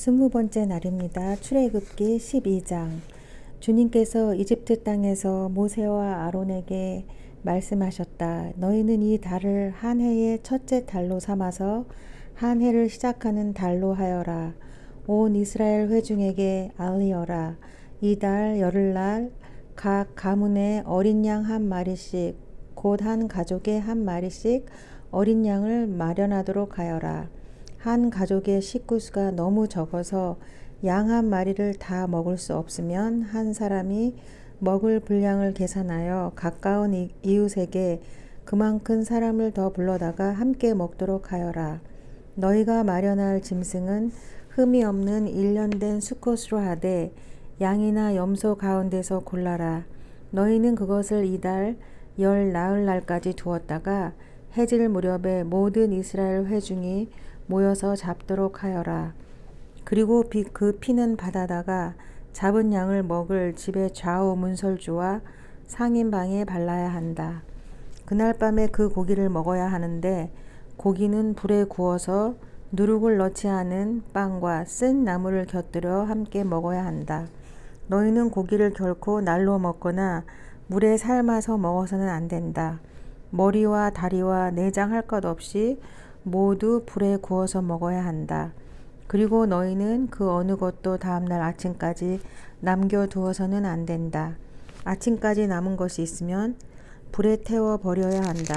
20번째 날입니다. 출애굽기 12장. 주님께서 이집트 땅에서 모세와 아론에게 말씀하셨다. 너희는 이 달을 한 해의 첫째 달로 삼아서 한 해를 시작하는 달로 하여라. 온 이스라엘 회중에게 알리어라. 이 달 열흘날 각 가문에 어린 양 한 마리씩 곧 한 가족에 한 마리씩 어린 양을 마련하도록 하여라. 한 가족의 식구수가 너무 적어서 양 한 마리를 다 먹을 수 없으면 한 사람이 먹을 분량을 계산하여 가까운 이웃에게 그만큼 사람을 더 불러다가 함께 먹도록 하여라. 너희가 마련할 짐승은 흠이 없는 일련된 수컷으로 하되 양이나 염소 가운데서 골라라. 너희는 그것을 이달 열 나흘날까지 두었다가 해질 무렵에 모든 이스라엘 회중이 모여서 잡도록 하여라. 그리고 그 피는 받아다가 잡은 양을 먹을 집의 좌우 문설주와 상인방에 발라야 한다. 그날 밤에 그 고기를 먹어야 하는데 고기는 불에 구워서 누룩을 넣지 않은 빵과 쓴 나물을 곁들여 함께 먹어야 한다. 너희는 고기를 결코 날로 먹거나 물에 삶아서 먹어서는 안 된다. 머리와 다리와 내장 할 것 없이 모두 불에 구워서 먹어야 한다. 그리고 너희는 그 어느 것도 다음날 아침까지 남겨두어서는 안 된다. 아침까지 남은 것이 있으면 불에 태워 버려야 한다.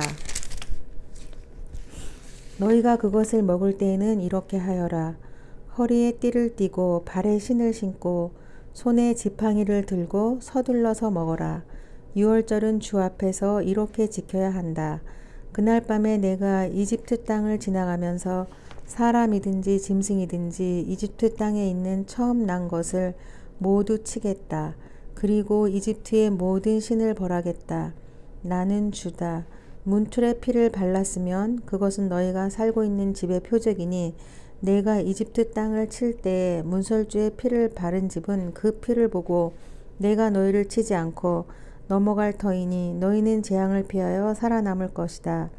너희가 그것을 먹을 때에는 이렇게 하여라. 허리에 띠를 띠고 발에 신을 신고 손에 지팡이를 들고 서둘러서 먹어라. 유월절은 주 앞에서 이렇게 지켜야 한다. 그날 밤에 내가 이집트 땅을 지나가면서 사람이든지 짐승이든지 이집트 땅에 있는 처음 난 것을 모두 치겠다. 그리고 이집트의 모든 신을 벌하겠다. 나는 주다. 문틀에 피를 발랐으면 그것은 너희가 살고 있는 집의 표적이니 내가 이집트 땅을 칠 때에 문설주에 피를 바른 집은 그 피를 보고 내가 너희를 치지 않고 넘어갈 터이니 너희는 재앙을 피하여 살아남을 것이다.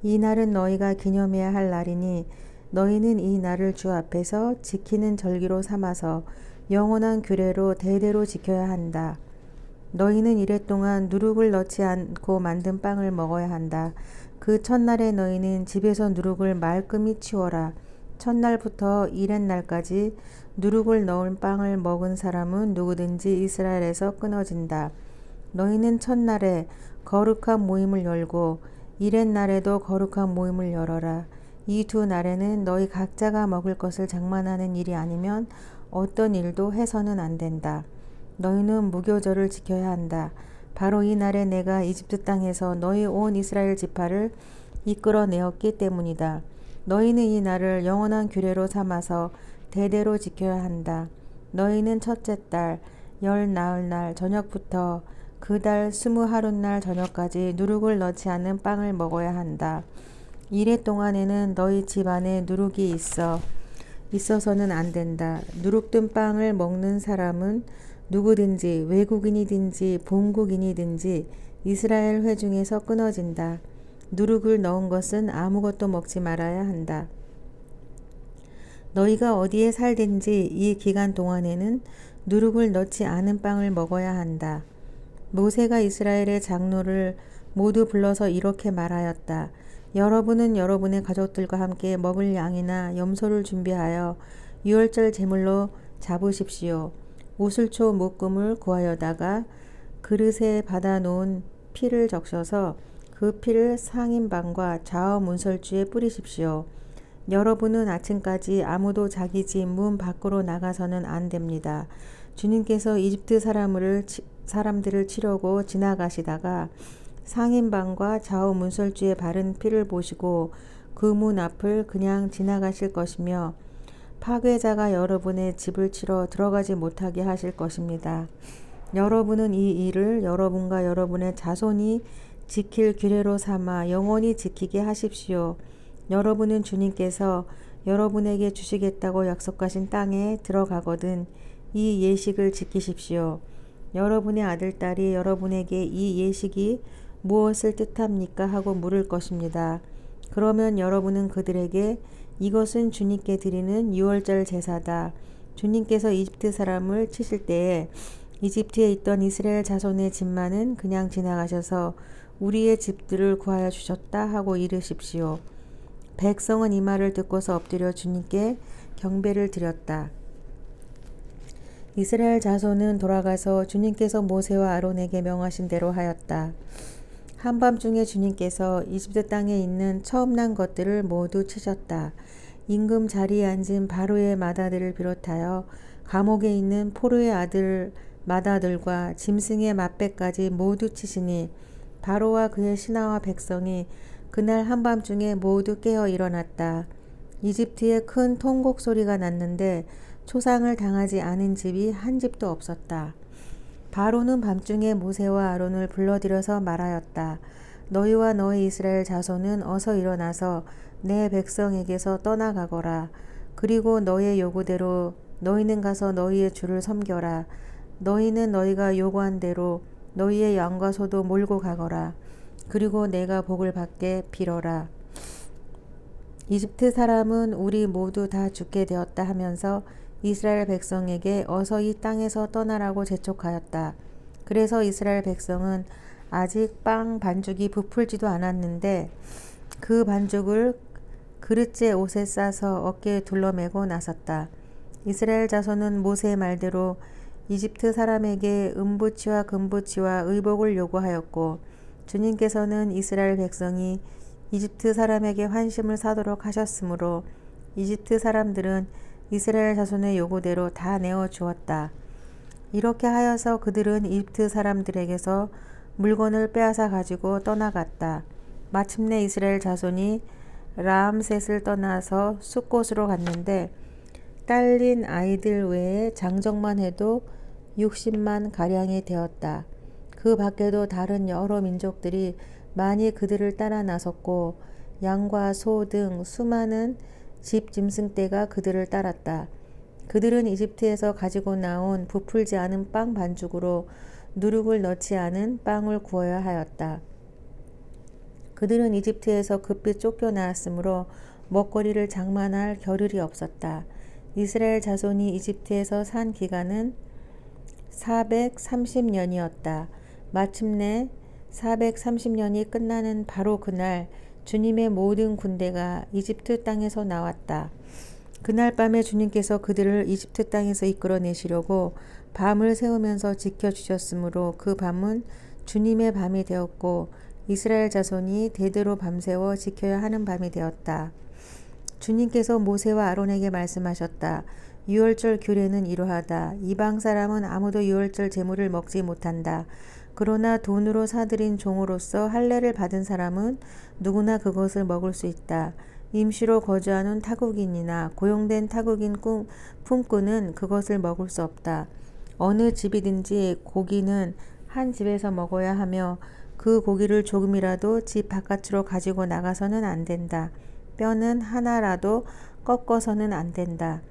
이 날은 너희가 기념해야 할 날이니 너희는 이 날을 주 앞에서 지키는 절기로 삼아서 영원한 규례로 대대로 지켜야 한다. 너희는 이랫동안 누룩을 넣지 않고 만든 빵을 먹어야 한다. 그 첫날에 너희는 집에서 누룩을 말끔히 치워라. 첫날부터 이렛날까지 누룩을 넣은 빵을 먹은 사람은 누구든지 이스라엘에서 끊어진다. 너희는 첫날에 거룩한 모임을 열고 이렛날에도 거룩한 모임을 열어라. 이 두 날에는 너희 각자가 먹을 것을 장만하는 일이 아니면 어떤 일도 해서는 안 된다. 너희는 무교절을 지켜야 한다. 바로 이 날에 내가 이집트 땅에서 너희 온 이스라엘 지파를 이끌어내었기 때문이다. 너희는 이 날을 영원한 규례로 삼아서 대대로 지켜야 한다. 너희는 첫째 달 열 나흘날 저녁부터 그 달 20하룻날 저녁까지 누룩을 넣지 않은 빵을 먹어야 한다. 이래 동안에는 너희 집 안에 누룩이 있어서는 안 된다. 누룩 든 빵을 먹는 사람은 누구든지 외국인이든지 본국인이든지 이스라엘 회중에서 끊어진다. 누룩을 넣은 것은 아무것도 먹지 말아야 한다. 너희가 어디에 살든지 이 기간 동안에는 누룩을 넣지 않은 빵을 먹어야 한다. 모세가 이스라엘의 장로를 모두 불러서 이렇게 말하였다. 여러분은 여러분의 가족들과 함께 먹을 양이나 염소를 준비하여 유월절 제물로 잡으십시오. 우슬초 묶음을 구하여다가 그릇에 받아 놓은 피를 적셔서 그 피를 상인방과 좌우 문설주에 뿌리십시오. 여러분은 아침까지 아무도 자기 집 문 밖으로 나가서는 안 됩니다. 주님께서 이집트 사람들을 치려고 지나가시다가 상인방과 좌우 문설주에 바른 피를 보시고 그 문 앞을 그냥 지나가실 것이며 파괴자가 여러분의 집을 치러 들어가지 못하게 하실 것입니다. 여러분은 이 일을 여러분과 여러분의 자손이 지킬 규례로 삼아 영원히 지키게 하십시오. 여러분은 주님께서 여러분에게 주시겠다고 약속하신 땅에 들어가거든 이 예식을 지키십시오. 여러분의 아들, 딸이 여러분에게 이 예식이 무엇을 뜻합니까? 하고 물을 것입니다. 그러면 여러분은 그들에게 이것은 주님께 드리는 유월절 제사다. 주님께서 이집트 사람을 치실 때에 이집트에 있던 이스라엘 자손의 집만은 그냥 지나가셔서 우리의 집들을 구하여 주셨다 하고 이르십시오. 백성은 이 말을 듣고서 엎드려 주님께 경배를 드렸다. 이스라엘 자손은 돌아가서 주님께서 모세와 아론에게 명하신 대로 하였다. 한밤중에 주님께서 이집트 땅에 있는 처음 난 것들을 모두 치셨다. 임금 자리에 앉은 바로의 마다들을 비롯하여 감옥에 있는 포로의 아들 마다들과 짐승의 맏배까지 모두 치시니 바로와 그의 신하와 백성이 그날 한밤중에 모두 깨어 일어났다. 이집트에 큰 통곡 소리가 났는데 초상을 당하지 않은 집이 한 집도 없었다. 바로는 밤중에 모세와 아론을 불러들여서 말하였다. 너희와 너희 이스라엘 자손은 어서 일어나서 내 백성에게서 떠나가거라. 그리고 너희의 요구대로 너희는 가서 너희의 주를 섬겨라. 너희는 너희가 요구한 대로 너희의 양과 소도 몰고 가거라. 그리고 내가 복을 받게 빌어라. 이집트 사람은 우리 모두 다 죽게 되었다 하면서 이스라엘 백성에게 어서 이 땅에서 떠나라고 재촉하였다. 그래서 이스라엘 백성은 아직 빵 반죽이 부풀지도 않았는데 그 반죽을 그릇째 옷에 싸서 어깨에 둘러매고 나섰다. 이스라엘 자손은 모세의 말대로 이집트 사람에게 은부치와 금부치와 의복을 요구하였고 주님께서는 이스라엘 백성이 이집트 사람에게 환심을 사도록 하셨으므로 이집트 사람들은 이스라엘 자손의 요구대로 다 내어 주었다. 이렇게 하여서 그들은 이집트 사람들에게서 물건을 빼앗아 가지고 떠나갔다. 마침내 이스라엘 자손이 라암셋을 떠나서 숫곳으로 갔는데 딸린 아이들 외에 장정만 해도 60만 가량이 되었다. 그 밖에도 다른 여러 민족들이 많이 그들을 따라 나섰고 양과 소 등 수많은 집 짐승떼가 그들을 따랐다. 그들은 이집트에서 가지고 나온 부풀지 않은 빵 반죽으로 누룩을 넣지 않은 빵을 구워야 하였다. 그들은 이집트에서 급히 쫓겨나왔으므로 먹거리를 장만할 겨를이 없었다. 이스라엘 자손이 이집트에서 산 기간은 430년이었다. 마침내 430년이 끝나는 바로 그날 주님의 모든 군대가 이집트 땅에서 나왔다. 그날 밤에 주님께서 그들을 이집트 땅에서 이끌어내시려고 밤을 새우면서 지켜주셨으므로 그 밤은 주님의 밤이 되었고 이스라엘 자손이 대대로 밤새워 지켜야 하는 밤이 되었다. 주님께서 모세와 아론에게 말씀하셨다. 유월절 규례는 이러하다. 이방 사람은 아무도 유월절 제물을 먹지 못한다. 그러나 돈으로 사들인 종으로서 할례를 받은 사람은 누구나 그것을 먹을 수 있다. 임시로 거주하는 타국인이나 고용된 타국인 품꾼은 그것을 먹을 수 없다. 어느 집이든지 고기는 한 집에서 먹어야 하며 그 고기를 조금이라도 집 바깥으로 가지고 나가서는 안 된다. 뼈는 하나라도 꺾어서는 안 된다.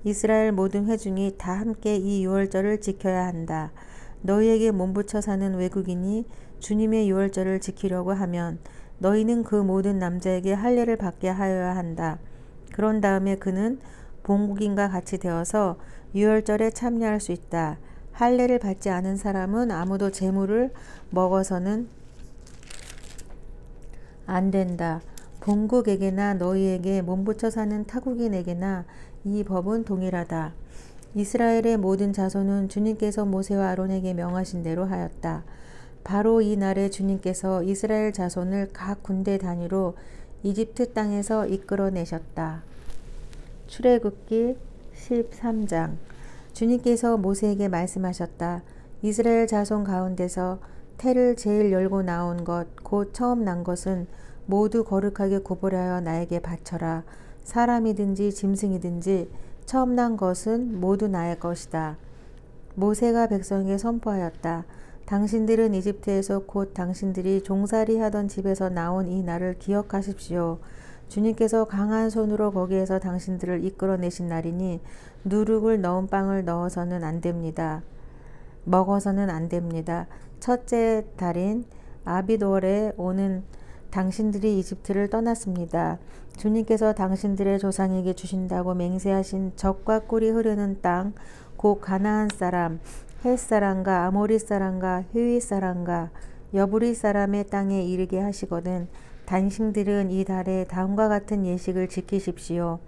이스라엘 모든 회중이 다 함께 이 유월절을 지켜야 한다. 너희에게 몸부쳐 사는 외국인이 주님의 유월절을 지키려고 하면 너희는 그 모든 남자에게 할례를 받게 하여야 한다. 그런 다음에 그는 본국인과 같이 되어서 유월절에 참여할 수 있다. 할례를 받지 않은 사람은 아무도 제물을 먹어서는 안 된다. 본국에게나 너희에게 몸부쳐 사는 타국인에게나 이 법은 동일하다. 이스라엘의 모든 자손은 주님께서 모세와 아론에게 명하신 대로 하였다. 바로 이 날에 주님께서 이스라엘 자손을 각 군대 단위로 이집트 땅에서 이끌어내셨다. 출애굽기 13장. 주님께서 모세에게 말씀하셨다. 이스라엘 자손 가운데서 태를 제일 열고 나온 것 곧 처음 난 것은 모두 거룩하게 구분하여 나에게 바쳐라. 사람이든지 짐승이든지 처음 난 것은 모두 나의 것이다. 모세가 백성에게 선포하였다. 당신들은 이집트에서 곧 당신들이 종살이 하던 집에서 나온 이 날을 기억하십시오. 주님께서 강한 손으로 거기에서 당신들을 이끌어내신 날이니 누룩을 넣은 빵을 넣어서는 안 됩니다. 먹어서는 안 됩니다. 첫째 달인 아비돌에 오는 당신들이 이집트를 떠났습니다. 주님께서 당신들의 조상에게 주신다고 맹세하신 젖과 꿀이 흐르는 땅, 곧 가나안 사람, 헷 사람과 아모리 사람과 히윗 사람과 여부리 사람의 땅에 이르게 하시거든 당신들은 이 달에 다음과 같은 예식을 지키십시오.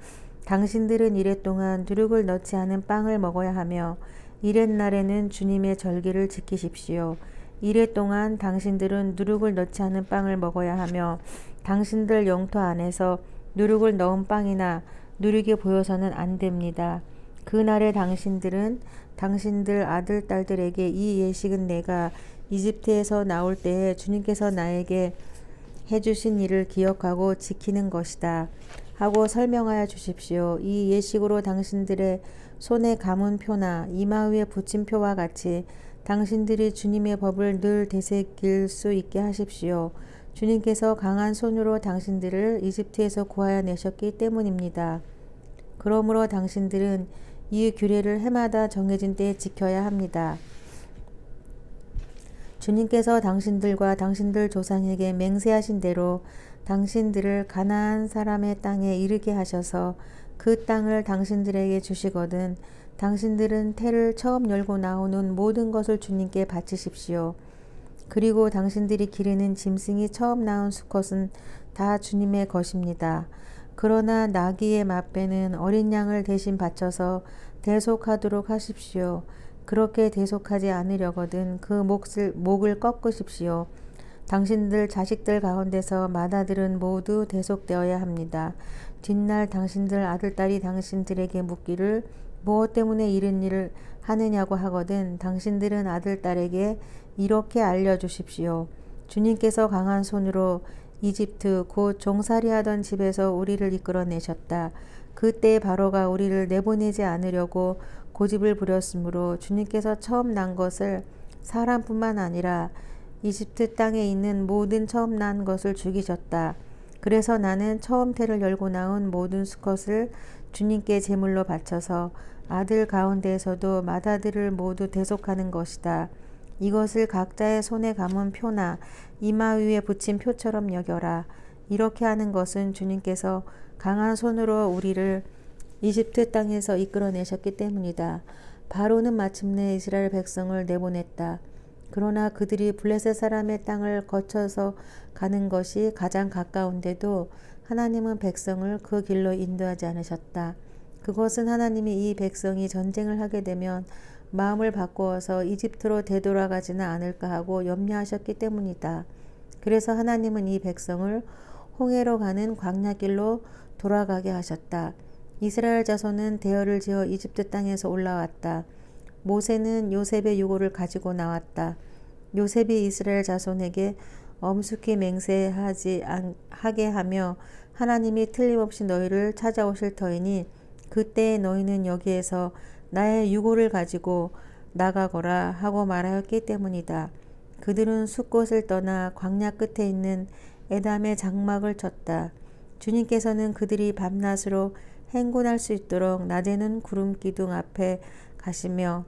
당신들은 이래 동안 누룩을 넣지 않은 빵을 먹어야 하며 이렛날에는 주님의 절기를 지키십시오. 이래 동안 당신들은 누룩을 넣지 않은 빵을 먹어야 하며 당신들 영토 안에서 누룩을 넣은 빵이나 누룩이 보여서는 안 됩니다. 그날에 당신들은 당신들 아들 딸들에게 이 예식은 내가 이집트에서 나올 때에 주님께서 나에게 해주신 일을 기억하고 지키는 것이다 하고 설명하여 주십시오. 이 예식으로 당신들의 손에 감은 표나 이마 위에 붙인 표와 같이 당신들이 주님의 법을 늘 되새길 수 있게 하십시오. 주님께서 강한 손으로 당신들을 이집트에서 구하여 내셨기 때문입니다. 그러므로 당신들은 이 규례를 해마다 정해진 때에 지켜야 합니다. 주님께서 당신들과 당신들 조상에게 맹세하신 대로 당신들을 가나안 사람의 땅에 이르게 하셔서 그 땅을 당신들에게 주시거든 당신들은 태를 처음 열고 나오는 모든 것을 주님께 바치십시오. 그리고 당신들이 기르는 짐승이 처음 낳은 수컷은 다 주님의 것입니다. 그러나 나귀의 맛배는 어린 양을 대신 바쳐서 대속하도록 하십시오. 그렇게 대속하지 않으려거든 그 목을 꺾으십시오. 당신들 자식들 가운데서 맏아들은 모두 대속되어야 합니다. 뒷날 당신들 아들딸이 당신들에게 묻기를 무엇 때문에 이런 일을 하느냐고 하거든 당신들은 아들딸에게 이렇게 알려주십시오. 주님께서 강한 손으로 이집트 곧 종살이하던 집에서 우리를 이끌어내셨다. 그때 바로가 우리를 내보내지 않으려고 고집을 부렸으므로 주님께서 처음 난 것을 사람뿐만 아니라 이집트 땅에 있는 모든 처음 난 것을 죽이셨다. 그래서 나는 처음 태를 열고 나온 모든 수컷을 주님께 제물로 바쳐서 아들 가운데에서도 맏아들을 모두 대속하는 것이다. 이것을 각자의 손에 감은 표나 이마 위에 붙인 표처럼 여겨라. 이렇게 하는 것은 주님께서 강한 손으로 우리를 이집트 땅에서 이끌어내셨기 때문이다. 바로는 마침내 이스라엘 백성을 내보냈다. 그러나 그들이 블레셋 사람의 땅을 거쳐서 가는 것이 가장 가까운데도 하나님은 백성을 그 길로 인도하지 않으셨다. 그것은 하나님이 이 백성이 전쟁을 하게 되면 마음을 바꾸어서 이집트로 되돌아가지는 않을까 하고 염려하셨기 때문이다. 그래서 하나님은 이 백성을 홍해로 가는 광야길로 돌아가게 하셨다. 이스라엘 자손은 대열을 지어 이집트 땅에서 올라왔다. 모세는 요셉의 유고를 가지고 나왔다. 요셉이 이스라엘 자손에게 엄숙히 하게 하며 하나님이 틀림없이 너희를 찾아오실 터이니 그때 너희는 여기에서 나의 유고를 가지고 나가거라 하고 말하였기 때문이다. 그들은 숲곳을 떠나 광야 끝에 있는 에담의 장막을 쳤다. 주님께서는 그들이 밤낮으로 행군할 수 있도록 낮에는 구름 기둥 앞에 가시며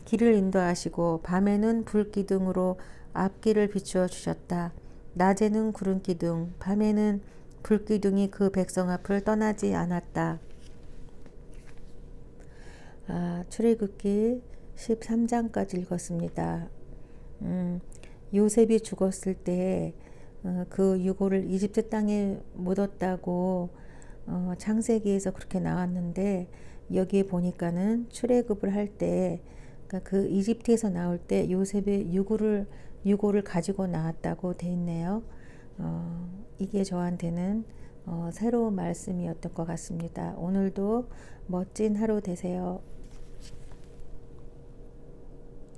길을 인도하시고 밤에는 불 기둥으로 앞길을 비추어 주셨다. 낮에는 구름 기둥, 밤에는 불 기둥이 그 백성 앞을 떠나지 않았다. 출애굽기 13장까지 읽었습니다. 요셉이 죽었을 때 그 유고를 이집트 땅에 묻었다고 창세기에서 그렇게 나왔는데 여기에 보니까는 출애굽을 할 때 그 이집트에서 나올 때 요셉의 유고를 가지고 나왔다고 돼 있네요. 이게 저한테는 새로운 말씀이었던 것 같습니다. 오늘도 멋진 하루 되세요.